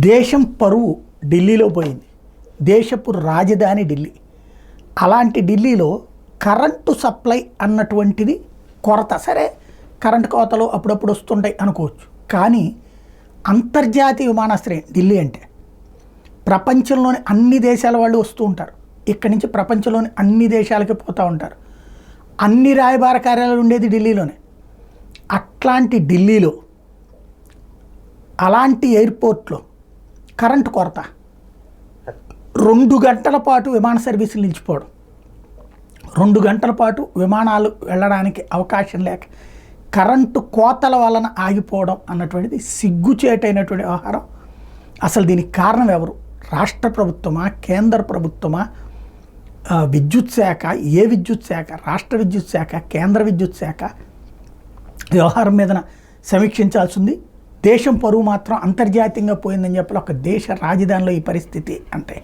దేశం పరువు ఢిల్లీలో పోయింది. దేశపు రాజధాని ఢిల్లీ. అలాంటి ఢిల్లీలో కరెంటు సప్లై అన్నటువంటిది కొరత. సరే, కరెంటు కోతలు అప్పుడప్పుడు వస్తుంటాయి అనుకోవచ్చు, కానీ అంతర్జాతీయ విమానాశ్రయం ఢిల్లీ అంటే ప్రపంచంలోని అన్ని దేశాల వాళ్ళు వస్తూ ఉంటారు. ఇక్కడి నుంచి ప్రపంచంలోని అన్ని దేశాలకి పోతూ ఉంటారు. అన్ని రాయబార కార్యాలయాలు ఉండేది ఢిల్లీలోనే. అట్లాంటి ఢిల్లీలో అలాంటి ఎయిర్పోర్ట్లో కరెంటు కొరత, 2 గంటల పాటు విమాన సర్వీసులు నిలిచిపోవడం, 2 గంటల పాటు విమానాలు వెళ్ళడానికి అవకాశం లేక కరెంటు కోతల వలన ఆగిపోవడం అన్నటువంటిది సిగ్గుచేటైనటువంటి వ్యవహారం. అసలు దీనికి కారణం ఎవరు? రాష్ట్ర ప్రభుత్వమా, కేంద్ర ప్రభుత్వమా, విద్యుత్ శాఖ? ఏ విద్యుత్ శాఖ? రాష్ట్ర విద్యుత్ శాఖ, కేంద్ర విద్యుత్ శాఖ వ్యవహారం మీద సమీక్షించాల్సింది. దేశం పరువు మాత్రం అంతర్జాతీయంగా పోయిందని చెప్పాలి. ఒక దేశ రాజధానిలో ఈ పరిస్థితి అంటే